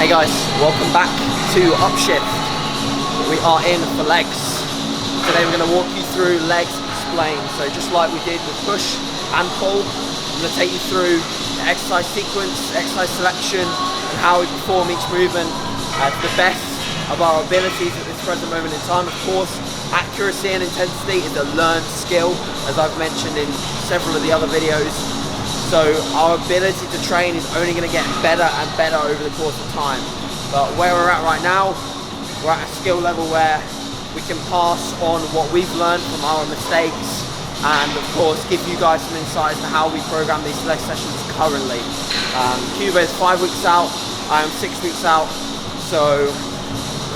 Hey guys, welcome back to Upshift. We are in for legs. Today we're going to walk you through legs explained. So just like we did with push and pull, I'm going to take you through the exercise sequence, exercise selection, and how we perform each movement to the best of our abilities at this present moment in time. Of course, accuracy and intensity is a learned skill, as I've mentioned in several of the other videos. So our ability to train is only going to get better and better over the course of time. But where we're at right now, we're at a skill level where we can pass on what we've learned from our mistakes and of course give you guys some insight as to how we program these leg sessions currently. Cuba is 5 weeks out, I am 6 weeks out, so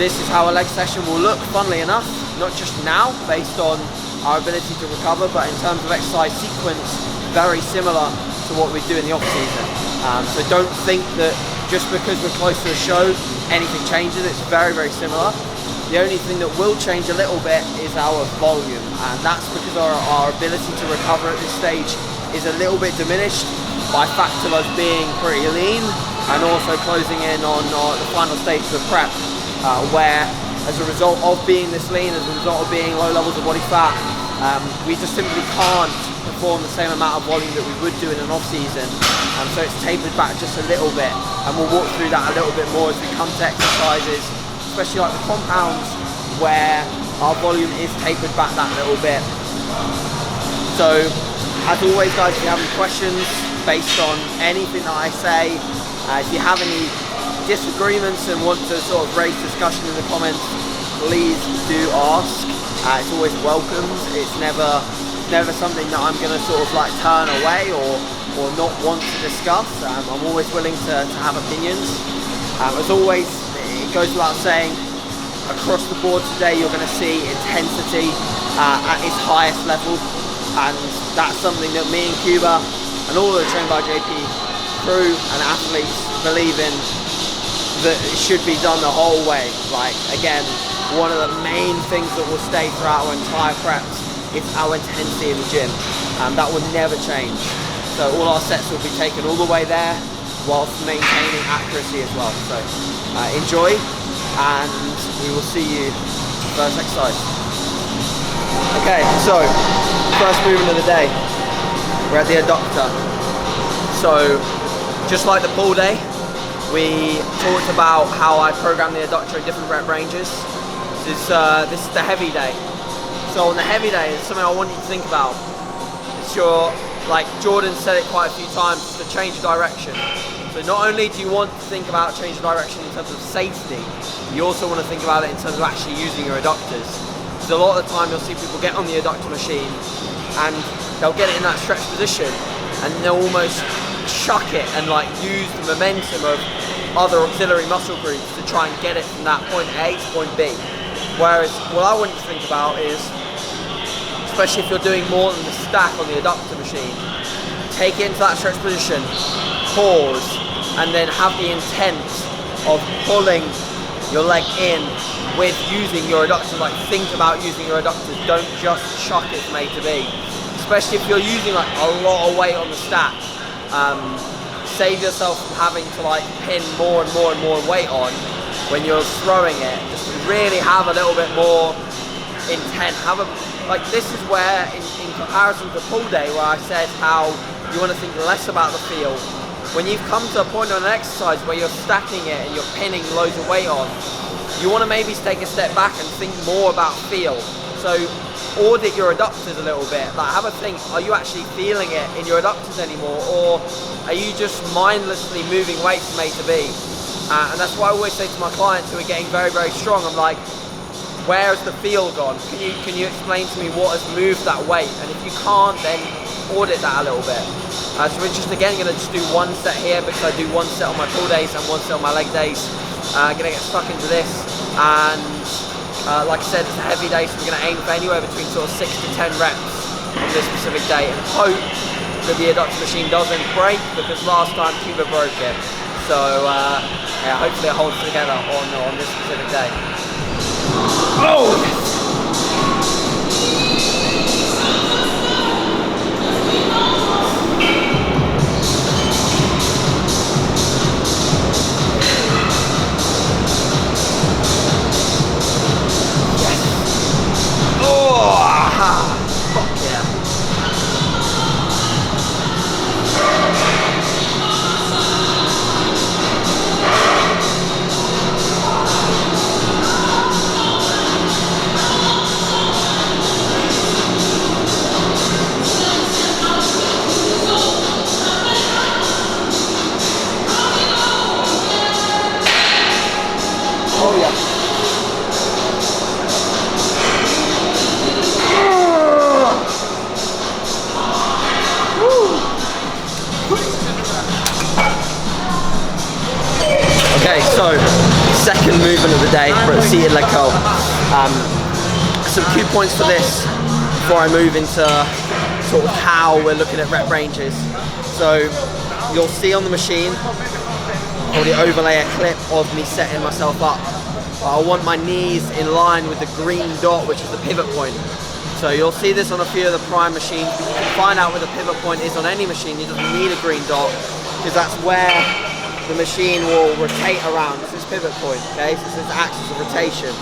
this is how a leg session will look, funnily enough, not just now based on our ability to recover, but in terms of exercise sequence, very similar to what we do in the off season. So don't think that just because we're close to a show, anything changes. It's very, very similar. The only thing that will change a little bit is our volume, and that's because our ability to recover at this stage is a little bit diminished by fact of us being pretty lean and also closing in on the final stages of prep, where as a result of being this lean, as a result of being low levels of body fat, we just simply can't perform the same amount of volume that we would do in an off season, so it's tapered back just a little bit, and we'll walk through that a little bit more as we come to exercises, especially like the compounds where our volume is tapered back that little bit. So as always guys, if you have any questions based on anything that I say, if you have any disagreements and want to sort of raise discussion in the comments, please do ask. It's always welcomed. It's never something that I'm going to sort of like turn away or not want to discuss. I'm always willing to have opinions. As always, it goes without saying, across the board today you're going to see intensity at its highest level, and that's something that me and Cuba and all of the Trained by JP crew and athletes believe in, that it should be done the whole way. Like, again, one of the main things that will stay throughout our entire preps is our intensity in the gym, and that will never change. So all our sets will be taken all the way there whilst maintaining accuracy as well. So enjoy, and we will see you first exercise. Okay, so first movement of the day, we're at the adductor. So just like the pull day, we talked about how I program the adductor in different rep ranges. This is the heavy day. So on the heavy day, it's something I want you to think about. It's like Jordan said it quite a few times, to change of direction. So not only do you want to think about change of direction in terms of safety, you also want to think about it in terms of actually using your adductors. Because a lot of the time you'll see people get on the adductor machine and they'll get it in that stretch position and they'll almost chuck it and like use the momentum of other auxiliary muscle groups to try and get it from that point A to point B. Whereas what I want you to think about is, especially if you're doing more than the stack on the adductor machine, take it into that stretch position, pause, and then have the intent of pulling your leg in with using your adductors. Like, think about using your adductors, don't just chuck it from A to B. Especially if you're using like a lot of weight on the stack, save yourself from having to like pin more and more and more weight on when you're throwing it. Just really have a little bit more intent. Like, this is where in comparison to pull day, where I said how you want to think less about the feel, when you've come to a point on an exercise where you're stacking it and you're pinning loads of weight on, you want to maybe take a step back and think more about feel. So audit your adductors a little bit. Like, have a think, are you actually feeling it in your adductors anymore, or are you just mindlessly moving weight from A to B? And that's why I always say to my clients who are getting very, very strong, I'm like, where has the feel gone? Can you explain to me what has moved that weight? And if you can't, then audit that a little bit. So we're just again going to just do one set here, because I do one set on my pull days and one set on my leg days. Going to get stuck into this, and like I said, it's a heavy day, so we're going to aim for anywhere between sort of 6 to 10 reps on this specific day, and hope that the adductor machine doesn't break, because last time Cuba broke it. So yeah, hopefully it holds together on this specific day. Oh yes! second movement of the day for a seated leg curl. Some key points for this before I move into sort of how we're looking at rep ranges. So you'll see on the machine, I'll probably overlay a clip of me setting myself up. I want my knees in line with the green dot, which is the pivot point. So you'll see this on a few of the prime machines. You can find out where the pivot point is on any machine. You don't need a green dot, because that's where the machine will rotate around. This is pivot point, okay? So this is the axis of rotation.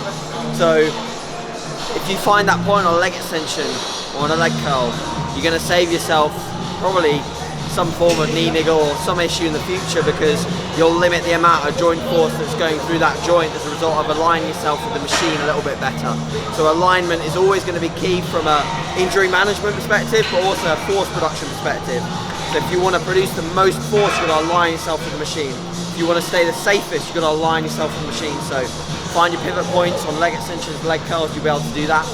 So if you find that point on a leg extension or on a leg curl, you're gonna save yourself probably some form of knee niggle or some issue in the future, because you'll limit the amount of joint force that's going through that joint as a result of aligning yourself with the machine a little bit better. So alignment is always going to be key from an injury management perspective, but also a force production perspective. So if you want to produce the most force, you've got to align yourself with the machine. If you want to stay the safest, you've got to align yourself with the machine. So find your pivot points on leg extensions, leg curls, you'll be able to do that.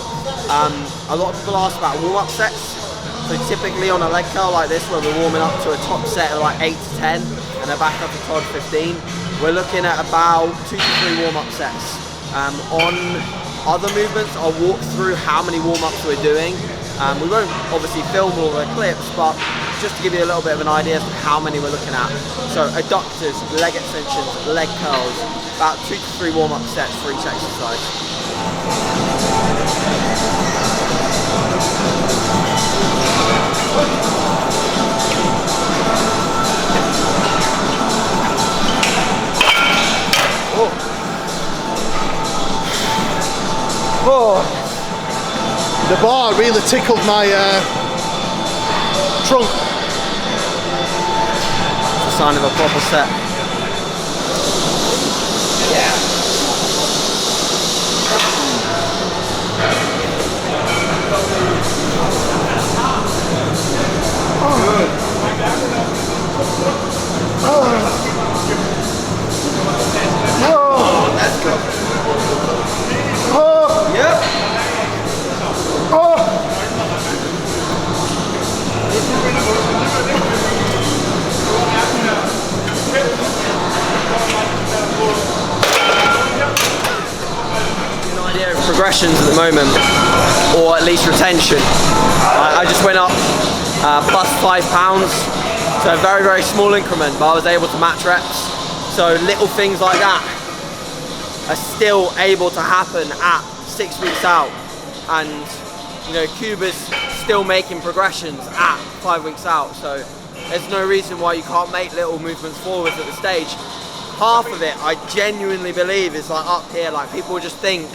A lot of people ask about warm-up sets. So typically on a leg curl like this, where we're warming up to a top set of like 8 to 10 and a back up to 12 to 15, we're looking at about 2 to 3 warm-up sets. On other movements, I'll walk through how many warm-ups we're doing. We won't obviously film all the clips, but just to give you a little bit of an idea of how many we're looking at. So adductors, leg extensions, leg curls, about 2 to 3 warm-up sets for each exercise. Oh, the bar really tickled my trunk. It's a sign of a proper set. Yeah. Good. Oh. That's good. Oh. Yep. Oh. An idea of progressions at the moment, or at least retention. I just went up plus 5 pounds, so a very, very small increment, but I was able to match reps. So little things like that are still able to happen at 6 weeks out, and you know, Cuba's still making progressions at 5 weeks out, so there's no reason why you can't make little movements forwards at the stage. Half of it, I genuinely believe, is like up here. Like, people just think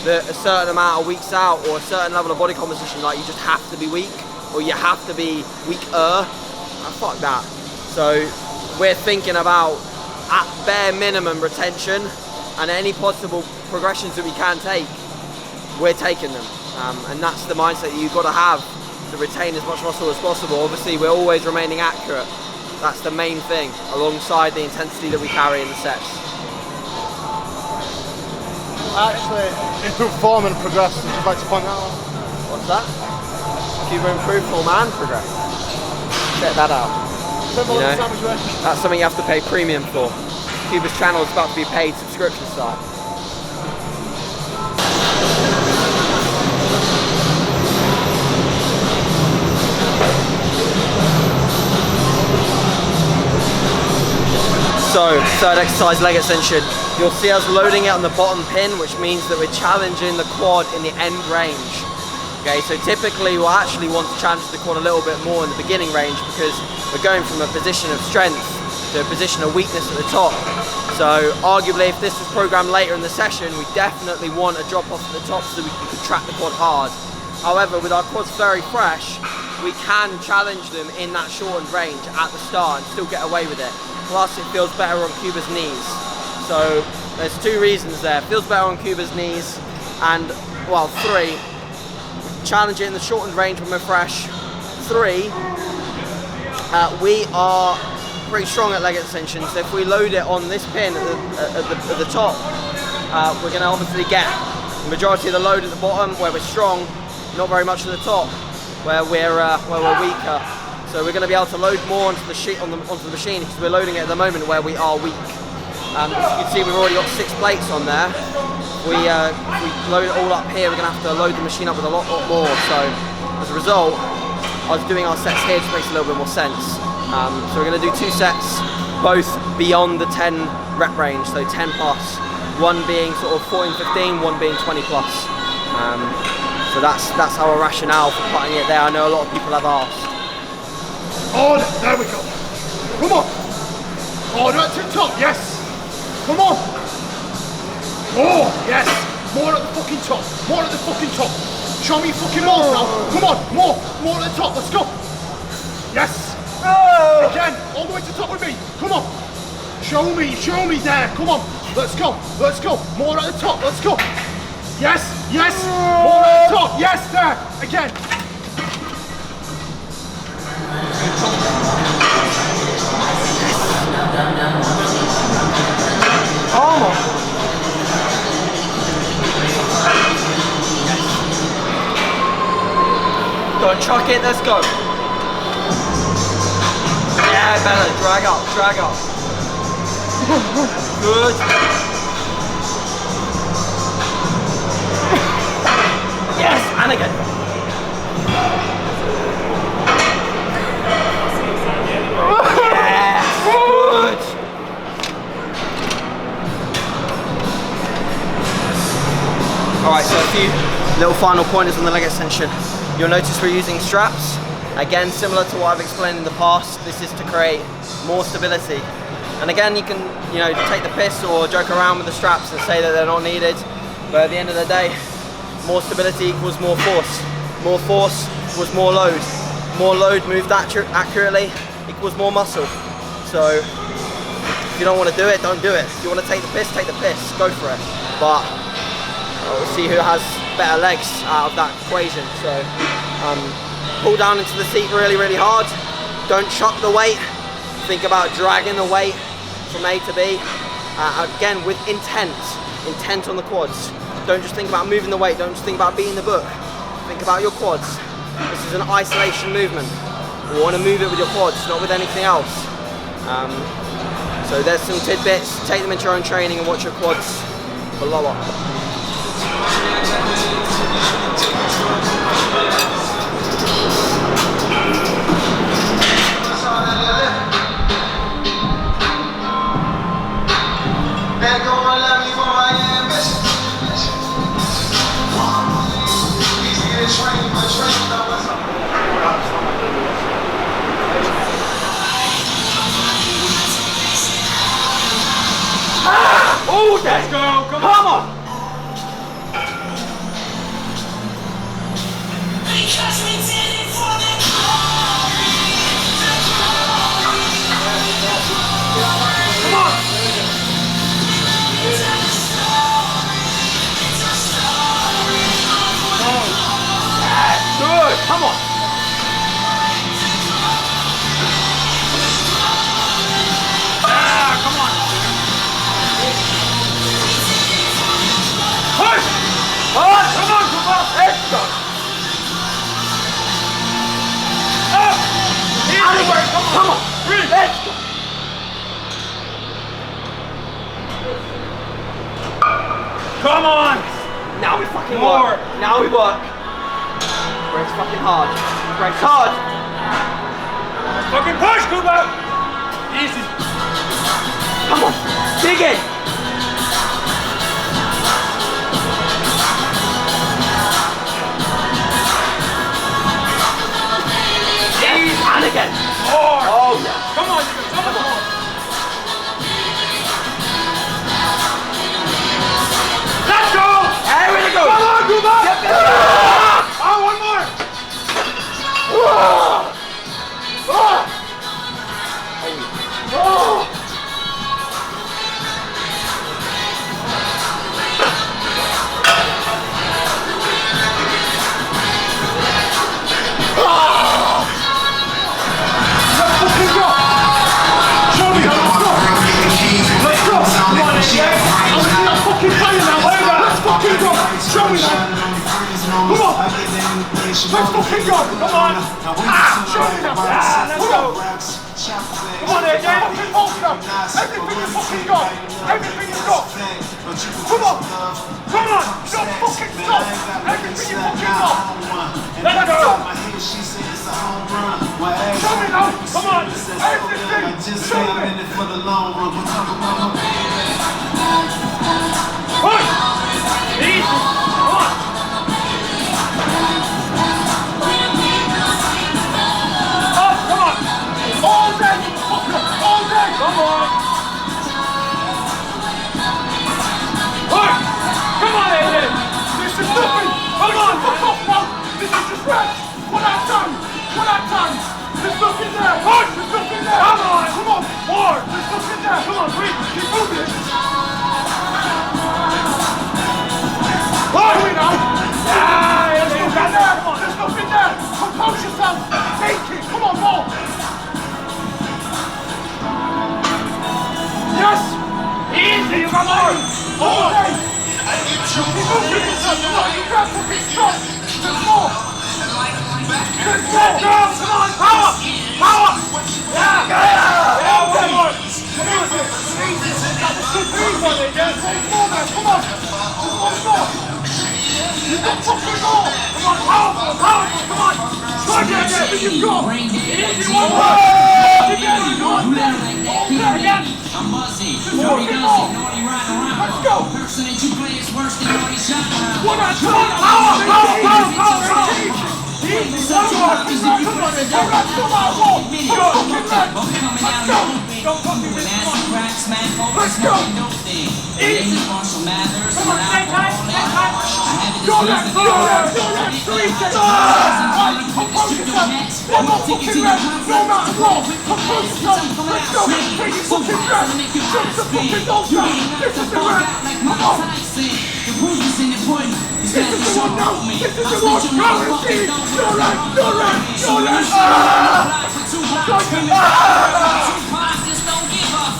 that a certain amount of weeks out or a certain level of body composition, like, you just have to be weak or you have to be weaker. Fuck that. So we're thinking about, at bare minimum, retention, and any possible progressions that we can take, we're taking them. And that's the mindset that you've got to have to retain as much muscle as possible. Obviously, we're always remaining accurate. That's the main thing, alongside the intensity that we carry in the sets. Actually, improved form and progress. Would you like to point that out? What's that? Cuba improved form and progress. Check that out. You know, that's something you have to pay premium for. Cuba's channel is about to be paid subscription style. So, third exercise, leg extension. You'll see us loading it on the bottom pin, which means that we're challenging the quad in the end range. Okay, so typically we'll actually want to challenge the quad a little bit more in the beginning range, because we're going from a position of strength to a position of weakness at the top. So arguably, if this was programmed later in the session, we definitely want a drop off at the top so we can contract the quad hard. However, with our quads very fresh, we can challenge them in that shortened range at the start and still get away with it. Plus, it feels better on Cuba's knees. So there's 2 reasons there. It feels better on Cuba's knees, and, well, 3, challenge it in the shortened range when we're fresh. 3, we are pretty strong at leg extensions. So if we load it on this pin at the top, we're going to obviously get the majority of the load at the bottom where we're strong, not very much at the top where we're weaker. So we're going to be able to load more onto the machine, because we're loading it at the moment where we are weak. As you can see, we've already got 6 plates on there. If we load it all up here, we're going to have to load the machine up with a lot more. So as a result, I was doing our sets here just makes a little bit more sense. So we're going to do 2 sets, both beyond the 10 rep range, so 10 plus. One being sort of 14-15, one being 20 plus. So that's our rationale for putting it there. I know a lot of people have asked. Oh, there we go. Come on. Oh, right to the top, yes. Come on. Oh, yes. More at the fucking top. More at the fucking top. Show me your fucking balls now. Come on, more at the top. Let's go. Yes. Again, all the way to the top with me. Come on. Show me there. Come on. Let's go. More at the top. Let's go. Yes. More at the top. Yes, there. Again. Don't chuck it, let's go. Yeah, better, drag up. Good. Yes, and again. Yes, good. Alright, so a few little final pointers on the leg extension. You'll notice we're using straps. Again, similar to what I've explained in the past, this is to create more stability. And again, you can, take the piss or joke around with the straps and say that they're not needed. But at the end of the day, more stability equals more force. More force equals more load. More load moved accurately equals more muscle. So if you don't want to do it, don't do it. If you want to take the piss, go for it. But we'll see who has better legs out of that equation. So pull down into the seat really hard. Don't chuck the weight. Think about dragging the weight from A to B. Again, with intent on the quads. Don't just think about moving the weight, don't just think about beating the book. Think about your quads. This is an isolation movement. You want to move it with your quads, not with anything else. So there's some tidbits, take them into your own training and watch your quads blow up. Oh, let's go! Come on! Good, come on! Come on! Push! Come on, let's go! Up! Anywhere, come on! Let's go! Come on! Now we fucking work. Now we work. Brakes fucking hard. Brakes hard. Fucking push, Kuba! Easy. Come on. Dig it. Yes. And again. More. Oh yeah. Come on, come on. Let's go. Hey, way to go. Come on, Kuba. Oh, one more! Let's fucking go! Come on! Show me now! Let's go! Come on, AJ, fucking bolster. Everything you fucking got. Everything you've got. Come on. Come on. Don't fucking stop. Everything you fucking got. Let's go. Show me now. Come on. Everything. Show me. Push. Easy. Come on. Oh, come on. All day. All day. Come on. Push. Come on, AJ. This is nothing. Come on. Fuck off now. This is just rest. One at a time. One at a time. There's nothing there. Push. There's nothing there. Come on. Come on. More. There's nothing there. Come on. Breathe. Keep moving. Push me now. Yeah. There's nothing there. There's nothing there. Compose yourself. Take it. Come on, more. Yes. Easy. You got more. All day. Keep moving yourself. Come on. You can't fucking stop. There's more. There's more. Come on. Power. Power. Yeah. Yeah. One more. Come on. Easy. That's good breathe on it. Yeah. Take more there. Come on. There's one more. You got fucking more. Come on. Powerful. Powerful. Come on. Try to get everything you've got. Easy. One more. Again. All day. Again. I'm buzzing, naughty does it, naughty riding around. Let's go. Person that you play is worse than naughty shot around. One at a time. Power. Easy. One more. Come on. Come on. Let's go. Don't fucking miss one. Let's go. Easy. Come on. Stay tight. Stay tight. Go there. Go there. Go there. 3 seconds. Compose yourself. One more fucking rep. No matter what. Compose yourself. Let's go. Take your fucking rep. Jump the fucking bolster. This is the rep. Come on. This is the one now. This is the one. Guaranteed. Your rep. Your rep. Your rep.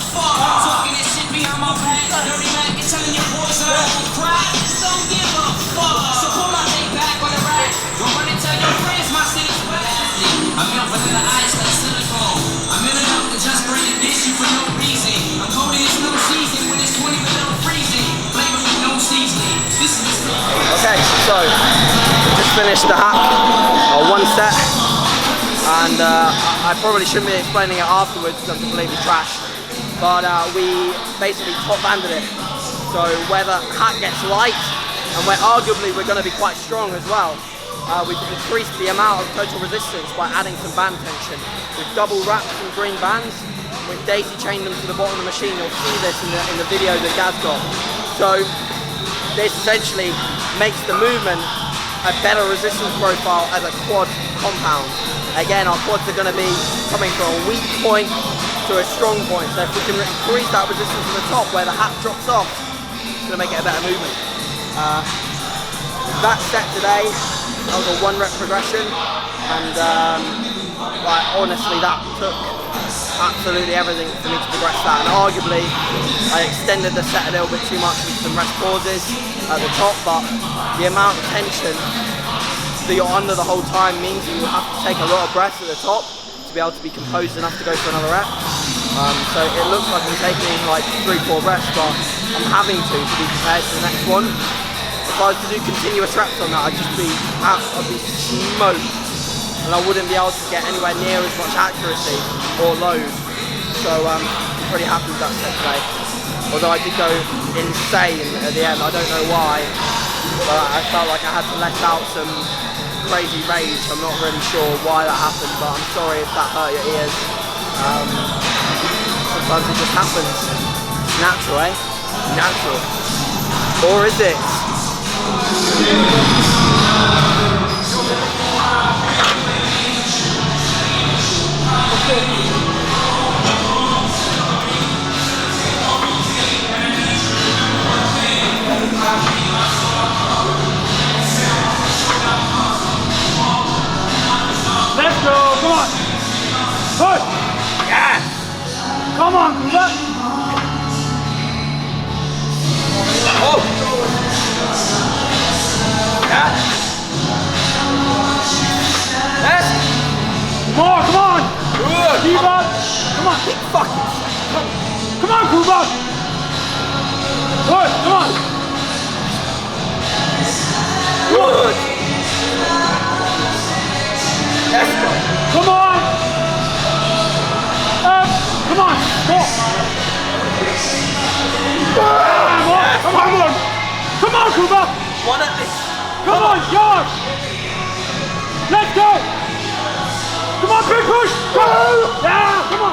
Talking this shit behind my back. Dirty Mac and telling your boys I don't cry. Just don't give a fuck. So pull my thing back on the rack. Go run and tell your friends my city's blasting. I'm in vanilla ice like silicone. I'm in enough to just bring an issue for no reason. I'm cold and it's no season when it's 20 below freezing. Flavor with no seasoning. This is Okay, so we just finished the hack, one set, and I probably shouldn't be explaining it afterwards because I'm completely trashed. But we basically top-banded it. So where the hack gets light, and where arguably we're going to be quite strong as well, we've increased the amount of total resistance by adding some band tension. We've double wrapped some green bands, we've daisy chained them to the bottom of the machine. You'll see this in the video that Gaz got. So this essentially makes the movement a better resistance profile as a quad compound. Again, our quads are going to be coming from a weak point to a strong point, so if we can increase that resistance to the top where the hat drops off, it's going to make it a better movement. That set today, that was a 1 rep progression, and like, honestly that took absolutely everything for me to progress that, and arguably I extended the set a little bit too much with some rest pauses at the top, but the amount of tension that you're under the whole time means that you have to take a lot of breaths at the top to be able to be composed enough to go for another rep. So it looks like I'm taking like 3-4 reps, but I'm having to be prepared for the next one. If I was to do continuous reps on that, I'd be smoked, and I wouldn't be able to get anywhere near as much accuracy or load. So I'm pretty happy with that set today. Although I did go insane at the end, I don't know why, but I felt like I had to let out some crazy rage. I'm not really sure why that happened, but I'm sorry if that hurt your ears. Sometimes it just happens. It's natural, eh? Natural. Or is it? Let's go, come on. Push. Yes. Come on, Kuba. Oh. Yes. Yes. Come More, come on! Good. Keep up! Come on! Big fucking. Come on, Cooper! Good, come on! Good. Let's go. Come on! Come on! More! More! Come on! Come on, Cooper! One at this. Come on, George! Let's go! Come on, big push! Go! Yeah, come on!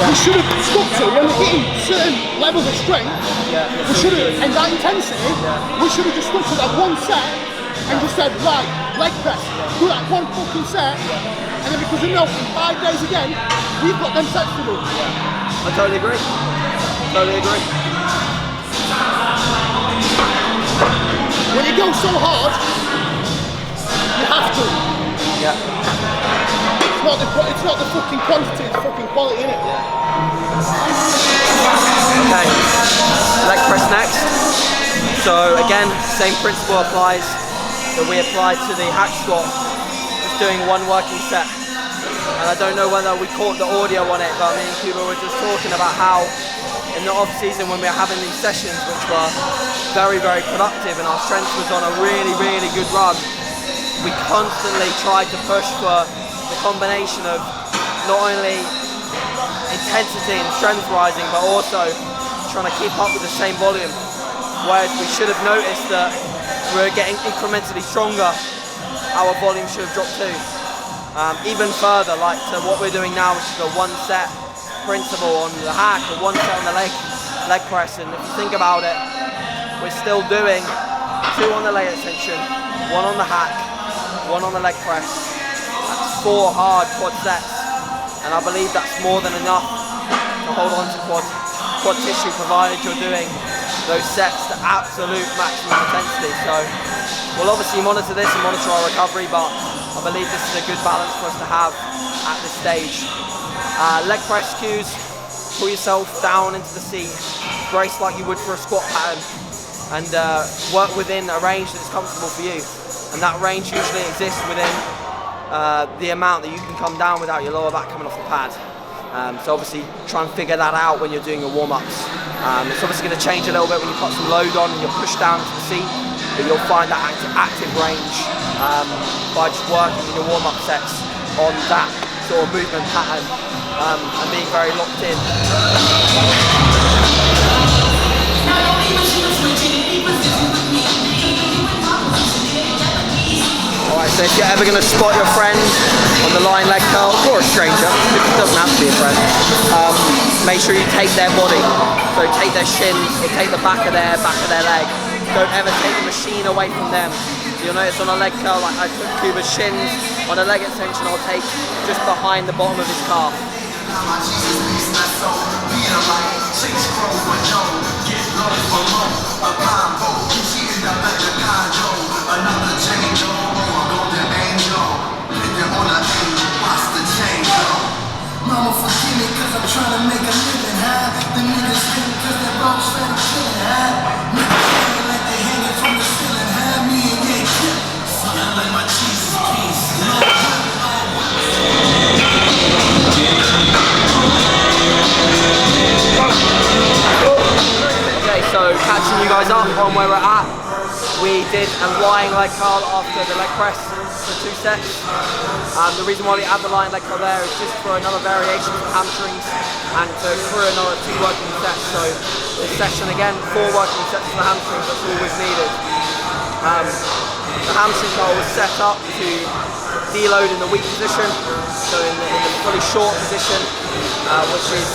We should have stuck to when we're hitting certain levels of strength. We should have, and that intensity, we should have just stuck to that one set and just said, right, leg press, do that one fucking set, and then because we know in 5 days again, we've got them sets to do. I totally agree. Totally agree. When you go so hard, you have to. Yeah. It's not the fucking quantity, it's fucking quality, innit? Okay, leg press next. So again, same principle applies that we applied to the hack squat, just doing one working set. And I don't know whether we caught the audio on it, but me and Cuba were just talking about how in the off season when we were having these sessions, which were very, very productive and our strength was on a really, really good run, we constantly tried to push for the combination of not only intensity and strength rising, but also trying to keep up with the same volume. Whereas we should have noticed that we were getting incrementally stronger, our volume should have dropped too. Even further, like to what we're doing now, which is a one set principle on the hack, or one set on the leg press. And if you think about it, we're still doing 2 on the leg extension, 1 on the hack, 1 on the leg press. That's 4 hard quad sets, and I believe that's more than enough to hold on to quad tissue, provided you're doing those sets to absolute maximum intensity. So we'll obviously monitor this and monitor our recovery, but I believe this is a good balance for us to have at this stage. Leg press cues, pull yourself down into the seat, brace like you would for a squat pattern, and work within a range that's comfortable for you. And that range usually exists within the amount that you can come down without your lower back coming off the pad. So obviously try and figure that out when you're doing your warm-ups. It's obviously going to change a little bit when you put some load on and you're pushed down to the seat, but you'll find that active range by just working in your warm-up sets on that sort of movement pattern and being very locked in. Alright, Alright, so if you're ever going to spot your friend on the lying leg curl, or a stranger, it doesn't have to be a friend, make sure you take their body. So take their shins, or take the back of their leg. Don't ever take the machine away from them. You'll notice on a leg curl, like I took Cuba's shins, on a leg extension I'll take just behind the bottom of his calf. Mama forgive me cause I'm trying to make a living, huh? The niggas think cause they're both straight killing, huh? Niggas feeling like they hanging from the ceiling, huh? Me and Ye Kip, something like my Jesus piece. Okay, so catching you guys up on where we're at. We did a lying leg curl after the leg press for 2 sets. The reason why we add the lying leg curl there is just for another variation for hamstrings and to accrue another 2 working sets. So this session again, 4 working sets for the hamstrings, that's always needed. The hamstring curl was set up to deload in the weak position, so in the fully short position, which is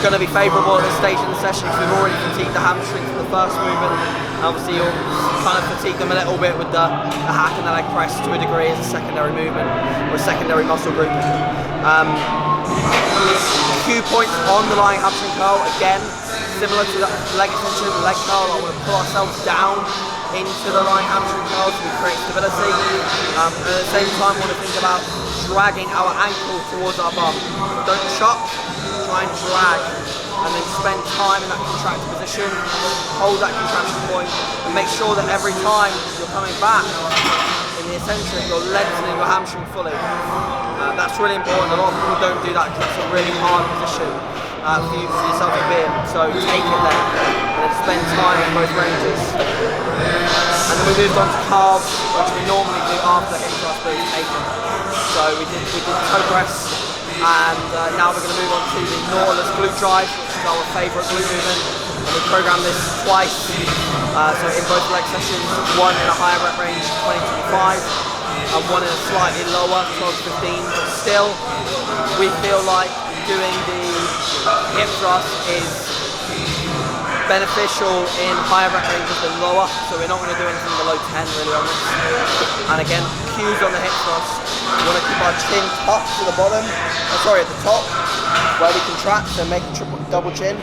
going to be favourable at this stage in the session because we've already fatigued the hamstrings for the first movement. Obviously you'll kind of fatigue them a little bit with the hack and the leg press to a degree as a secondary movement or a secondary muscle group. Cue points on the lying hamstring curl, again, similar to the leg extension and the leg curl. I want to pull ourselves down into the lying hamstring curl so we create stability. And at the same time we want to think about dragging our ankle towards our bum. Don't chuck, try and drag, and then spend time in that contracted position, hold that contraction point, and make sure that every time you're coming back in the eccentric, you're lengthening your hamstring fully. That's really important. A lot of people don't do that because it's a really hard position for yourself to be in. So take it there, and then spend time in both ranges. And then we moved on to calves, which we normally do after hip thrust, but it's taken. So we did toe press. And now we're going to move on to the Nautilus glute drive, which is our favourite glute movement. And we programmed this twice, so in both leg sessions, one in a higher rep range, 20-25, and one in a slightly lower, 12-15. But still, we feel like doing the hip thrust is beneficial in higher rep ranges than lower, so we're not going to do anything below 10 really on this. And again, cues on the hip thrust. We want to keep our chin tucked to the bottom, at the top, where we contract, so make a double chin.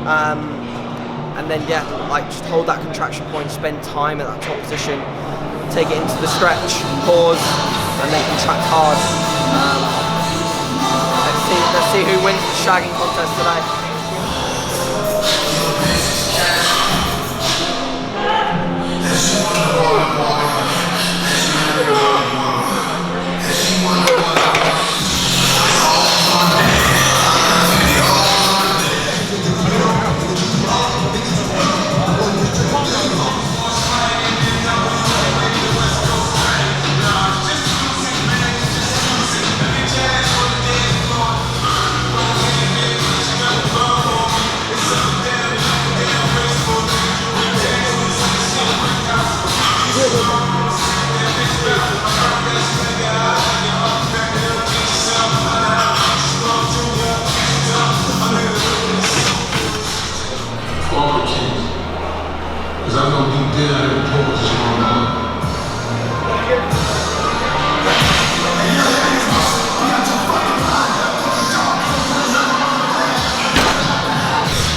And then yeah, like just hold that contraction point, spend time at that top position, take it into the stretch, pause, and then contract hard. Let's see who wins the shagging contest today.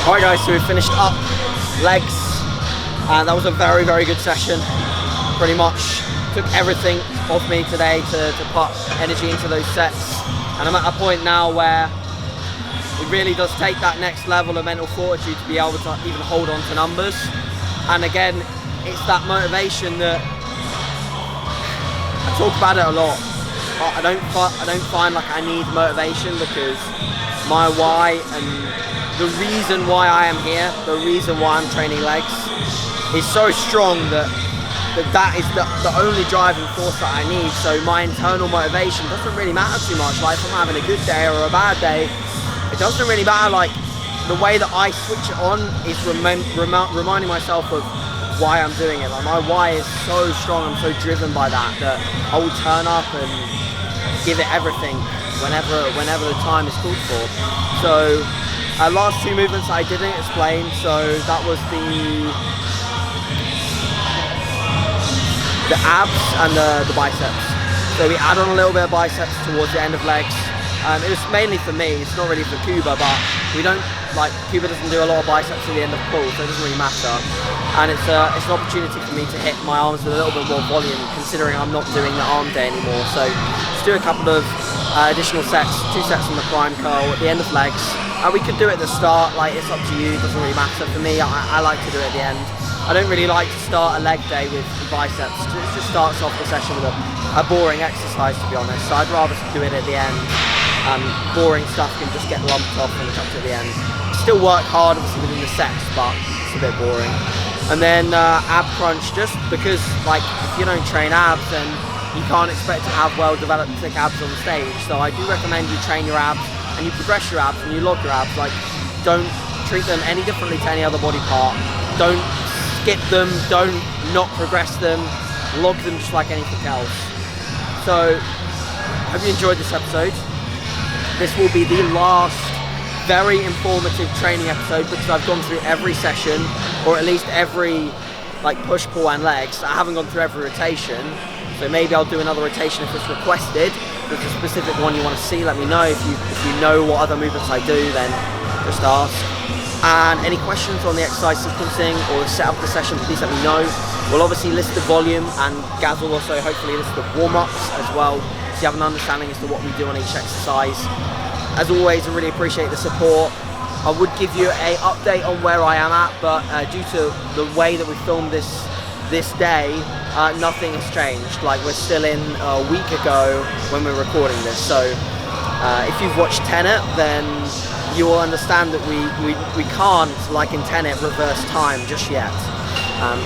Alright guys, so we finished up legs, and that was a very, very good session. Pretty much took everything off me today to put energy into those sets, and I'm at a point now where it really does take that next level of mental fortitude to be able to even hold on to numbers. And again, it's that motivation that I talk about it a lot. I don't find like I need motivation, because my why and the reason why I am here, the reason why I'm training legs, is so strong that is the only driving force that I need. So my internal motivation doesn't really matter too much. Like if I'm having a good day or a bad day, it doesn't really matter. Like the way that I switch it on is reminding myself of why I'm doing it. Like, my why is so strong, I'm so driven by that I will turn up and give it everything whenever the time is called for. So last two movements I didn't explain, so that was the abs and the biceps. So we add on a little bit of biceps towards the end of legs. It was mainly for me, it's not really for Cuba, but we don't, like, Cuba doesn't do a lot of biceps at the end of pull, so it doesn't really matter. And it's an opportunity for me to hit my arms with a little bit more volume, considering I'm not doing the arm day anymore. So just do a couple of additional sets, 2 sets on the prime curl at the end of legs. We could do it at the start, like, it's up to you, it doesn't really matter. For me, I like to do it at the end. I don't really like to start a leg day with biceps. It just starts off the session with a boring exercise, to be honest. So I'd rather do it at the end. Boring stuff can just get lumped off when it's up to the end. Still work hard, obviously, within the sets, but it's a bit boring. And then ab crunch, just because, like, if you don't train abs, then you can't expect to have well-developed thick abs on stage. So I do recommend you train your abs and you progress your abs and you log your abs. Like, don't treat them any differently to any other body part. Don't skip them, don't not progress them, log them just like anything else. So, I hope you enjoyed this episode. This will be the last very informative training episode because I've gone through every session, or at least every, like, push, pull and legs. I haven't gone through every rotation, so maybe I'll do another rotation if it's requested. If there's a specific one you want to see, let me know. If you know what other movements I do, then just ask. And any questions on the exercise sequencing or the setup of the session, please let me know. We'll obviously list the volume, and Gaz will also hopefully list the warm-ups as well, so you have an understanding as to what we do on each exercise. As always, I really appreciate the support. I would give you an update on where I am at, but due to the way that we filmed this day, nothing has changed. Like, we're still in a week ago when we're recording this. So if you've watched Tenet, then you will understand that we can't, like in Tenet, reverse time just yet.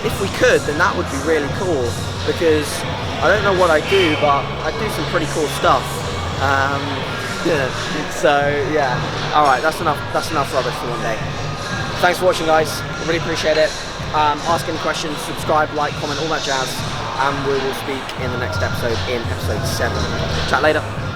If we could, then that would be really cool, because I don't know what I do, but I do some pretty cool stuff. So yeah, alright, that's enough rubbish for one day. Thanks for watching, guys, I really appreciate it. Ask any questions, subscribe, like, comment, all that jazz, and we will speak in the next episode, in episode 7. Chat later.